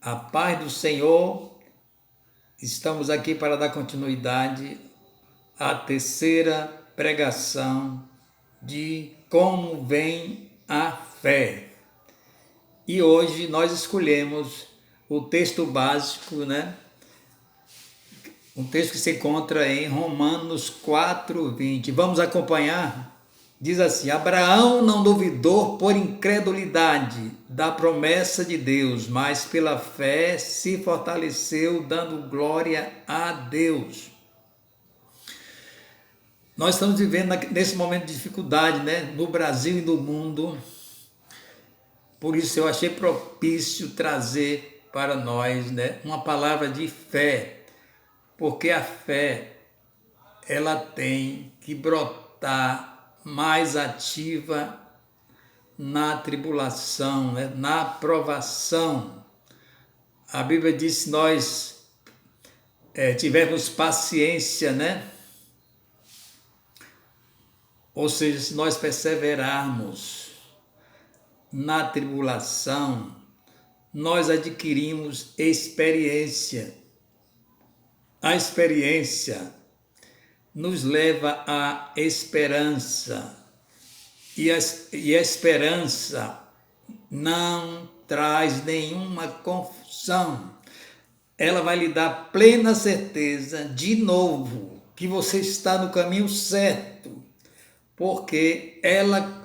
A paz do Senhor, estamos aqui para dar continuidade à terceira pregação de como vem a fé. E hoje nós escolhemos o texto básico, né? Um texto que se encontra em Romanos 4:20. Vamos acompanhar? Diz assim: Abraão não duvidou por incredulidade da promessa de Deus, mas pela fé se fortaleceu, dando glória a Deus. Nós estamos vivendo nesse momento de dificuldade, né? No Brasil e no mundo. Por isso eu achei propício trazer para nós, né, uma palavra de fé, porque a fé ela tem que brotar mais ativa na tribulação, né? Na provação. A Bíblia diz que nós tivermos paciência, né? Ou seja, se nós perseverarmos na tribulação, nós adquirimos experiência. A experiência nos leva à esperança. E a esperança não traz nenhuma confusão. Ela vai lhe dar plena certeza, de novo, que você está no caminho certo, porque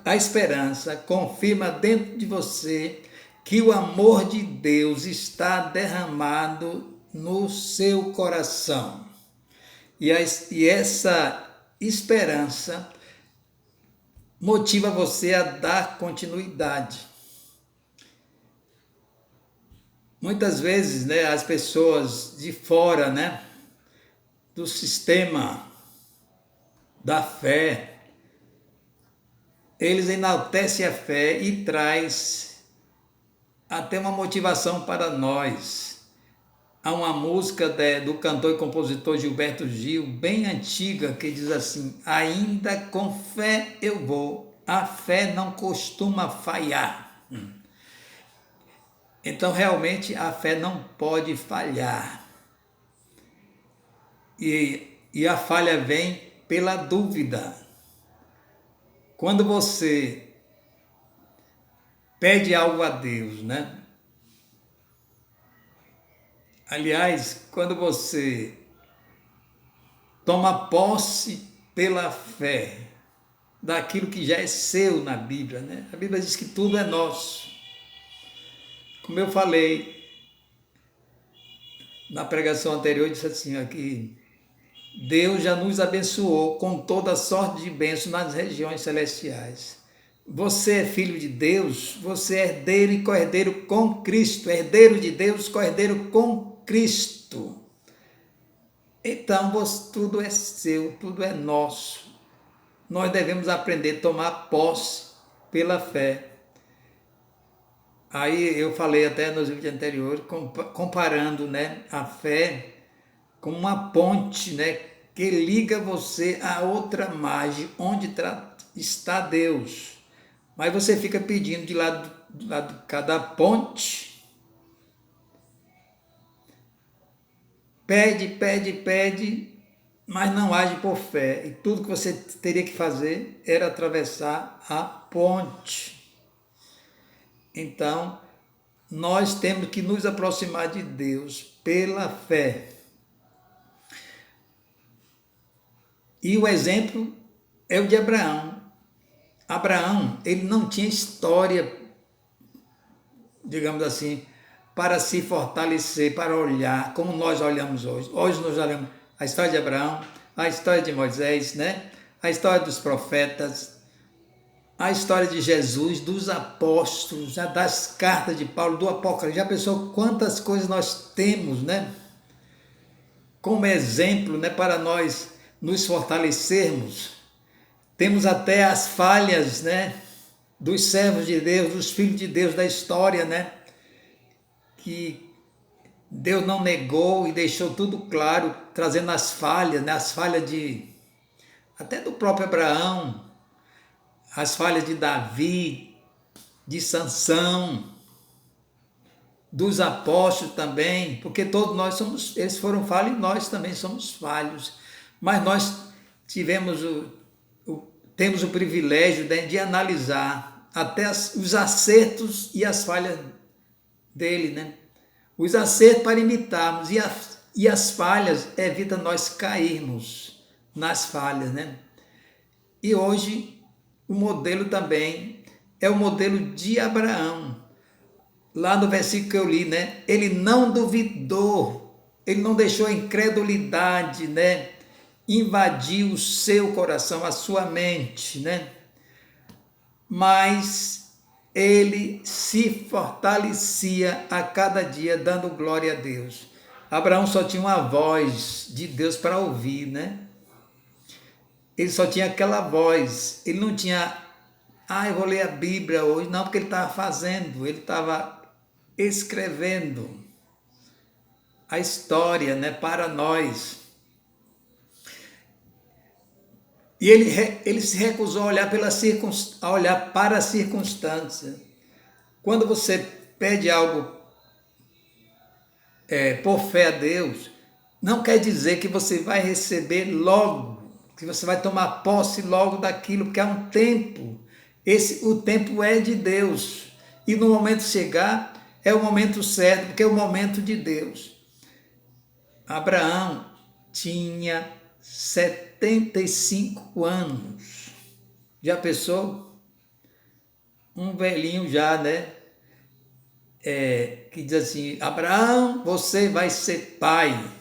a esperança confirma dentro de você que o amor de Deus está derramado no seu coração. E essa esperança motiva você a dar continuidade. Muitas vezes, né, as pessoas de fora, né, do sistema da fé, eles enaltecem a fé e traz até uma motivação para nós. Há uma música do cantor e compositor Gilberto Gil, bem antiga, que diz assim: ainda com fé eu vou, a fé não costuma falhar. Então, realmente, a fé não pode falhar. E a falha vem pela dúvida. Quando você pede algo a Deus, né? Aliás, quando você toma posse pela fé daquilo que já é seu na Bíblia, né? A Bíblia diz que tudo é nosso. Como eu falei na pregação anterior, eu disse assim, que Deus já nos abençoou com toda sorte de bênçãos nas regiões celestiais. Você é filho de Deus, você é herdeiro e co-herdeiro com Cristo, herdeiro de Deus, co-herdeiro com Cristo. Então, tudo é seu, tudo é nosso. Nós devemos aprender a tomar posse pela fé. Aí eu falei até nos vídeos anteriores, comparando, né, a fé com uma ponte, né, que liga você a outra margem, onde está Deus. Mas você fica pedindo de lado de cada ponte, pede, mas não age por fé. E tudo que você teria que fazer era atravessar a ponte. Então, nós temos que nos aproximar de Deus pela fé. E o exemplo é o de Abraão. Abraão, ele não tinha história, digamos assim, para se fortalecer, para olhar como nós olhamos hoje. Hoje nós olhamos a história de Abraão, a história de Moisés, né? A história dos profetas, a história de Jesus, dos apóstolos, das cartas de Paulo, do Apocalipse. Já pensou quantas coisas nós temos, né? Como exemplo, né, para nós nos fortalecermos. Temos até as falhas, né, dos servos de Deus, dos filhos de Deus da história, né, que Deus não negou e deixou tudo claro, trazendo as falhas, né, as falhas até do próprio Abraão, as falhas de Davi, de Sansão, dos apóstolos também, porque todos nós somos, eles foram falhos e nós também somos falhos, mas nós temos o privilégio de analisar até os acertos e as falhas dele, né? Os acertos para imitarmos e as falhas evita nós cairmos nas falhas, né? E hoje o modelo também é o modelo de Abraão. Lá no versículo que eu li, né? Ele não duvidou, ele não deixou a incredulidade, né? Invadir o seu coração, a sua mente, né? Mas ele se fortalecia a cada dia, dando glória a Deus. Abraão só tinha uma voz de Deus para ouvir, né? Ele só tinha aquela voz, ele não tinha, eu vou ler a Bíblia hoje, não, porque ele estava fazendo, ele estava escrevendo a história, né, para nós. E ele se recusou a olhar, a olhar para a circunstância. Quando você pede algo por fé a Deus, não quer dizer que você vai receber logo, que você vai tomar posse logo daquilo, porque há um tempo. O tempo é de Deus. E no momento chegar, é o momento certo, porque é o momento de Deus. Abraão tinha 75 anos. Já pensou? Um velhinho já, né? Que diz assim, Abraão, você vai ser pai.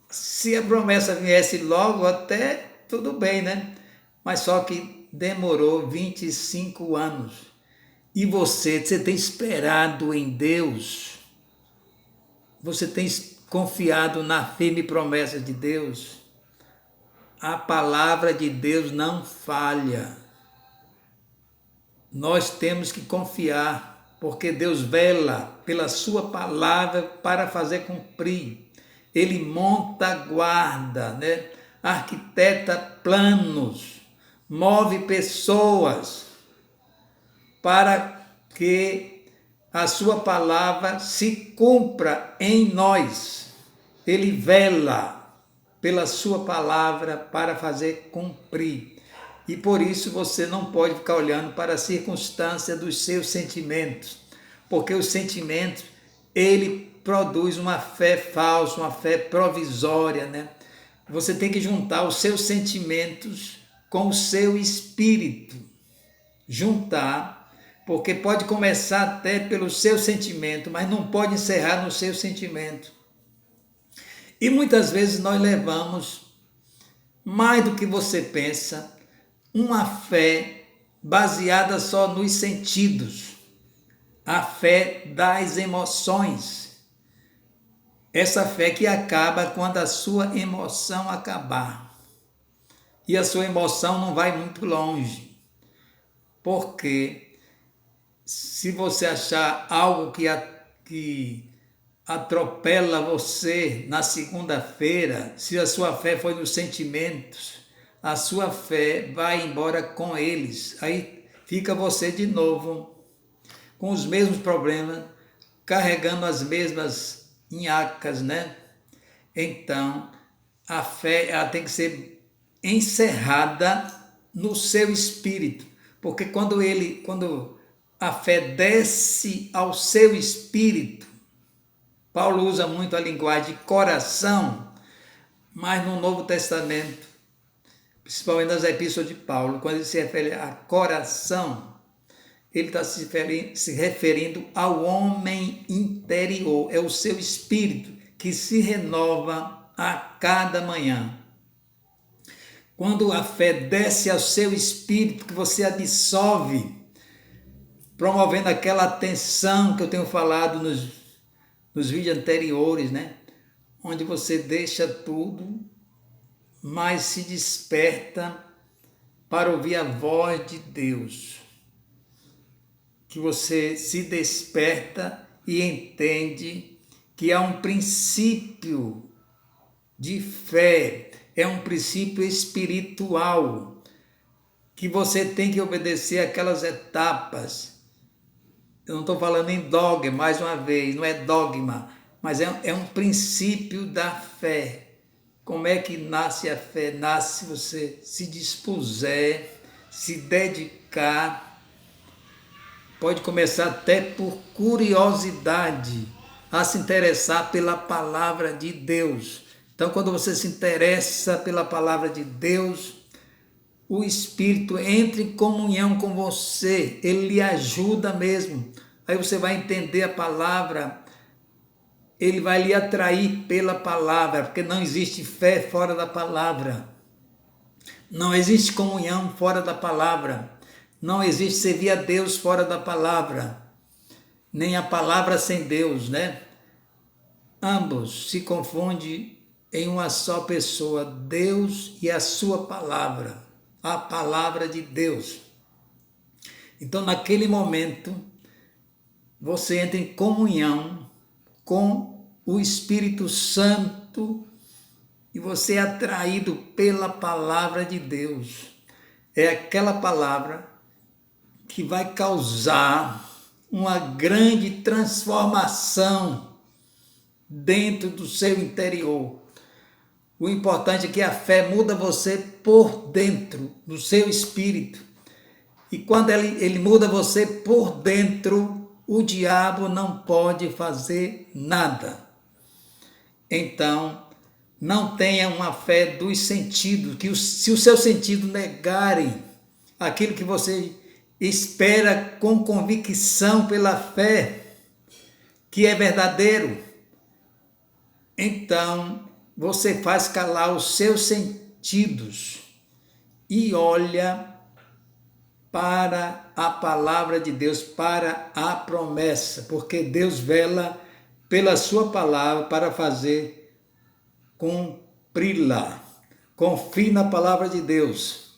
Se a promessa viesse logo, até tudo bem, né? Mas só que demorou 25 anos. E você tem esperado em Deus? Você tem confiado na firme promessa de Deus? A palavra de Deus não falha. Nós temos que confiar, porque Deus vela pela sua palavra para fazer cumprir. Ele monta guarda, né? Arquiteta planos, move pessoas para que a sua palavra se cumpra em nós. Ele vela pela sua palavra para fazer cumprir. E por isso você não pode ficar olhando para a circunstância dos seus sentimentos, porque os sentimentos, ele produz uma fé falsa, uma fé provisória, né? Você tem que juntar os seus sentimentos com o seu espírito. Juntar, porque pode começar até pelo seu sentimento, mas não pode encerrar no seu sentimento. E muitas vezes nós levamos, mais do que você pensa, uma fé baseada só nos sentidos, a fé das emoções. Essa fé que acaba quando a sua emoção acabar. E a sua emoção não vai muito longe. Porque se você achar algo que atropela você na segunda-feira, se a sua fé foi nos sentimentos, a sua fé vai embora com eles. Aí fica você de novo com os mesmos problemas, carregando as mesmas nhacas, né? Então, a fé ela tem que ser encerrada no seu espírito, porque quando a fé desce ao seu espírito, Paulo usa muito a linguagem de coração, mas no Novo Testamento, principalmente nas epístolas de Paulo, quando ele se refere a coração, ele está se referindo ao homem interior, é o seu espírito que se renova a cada manhã. Quando a fé desce ao seu espírito, que você absorve, promovendo aquela atenção que eu tenho falado nos vídeos anteriores, né? Onde você deixa tudo, mas se desperta para ouvir a voz de Deus. Que você se desperta e entende que há um princípio de fé, é um princípio espiritual, que você tem que obedecer aquelas etapas. Eu não estou falando em dogma, mais uma vez, não é dogma, mas é um princípio da fé. Como é que nasce a fé? Nasce se você se dispuser, se dedicar. Pode começar até por curiosidade, a se interessar pela palavra de Deus. Então, quando você se interessa pela palavra de Deus, o Espírito entra em comunhão com você, ele lhe ajuda mesmo. Aí você vai entender a palavra, ele vai lhe atrair pela palavra, porque não existe fé fora da palavra. Não existe comunhão fora da palavra. Não existe servir a Deus fora da palavra. Nem a palavra sem Deus, né? Ambos se confundem em uma só pessoa, Deus e a sua palavra, a palavra de Deus. Então, naquele momento, você entra em comunhão com o Espírito Santo e você é atraído pela palavra de Deus. É aquela palavra que vai causar uma grande transformação dentro do seu interior. O importante é que a fé muda você por dentro, do seu espírito. E quando ele muda você por dentro, o diabo não pode fazer nada. Então, não tenha uma fé dos sentidos, que se os seus sentidos negarem aquilo que você espera com convicção pela fé, que é verdadeiro, então você faz calar os seus sentidos e olha para a palavra de Deus, para a promessa, porque Deus vela pela sua palavra para fazer cumpri-la. Confie na palavra de Deus.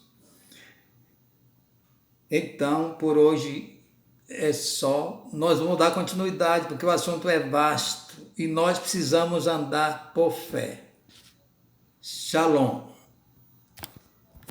Então, por hoje é só. Nós vamos dar continuidade, porque o assunto é vasto e nós precisamos andar por fé. Shalom.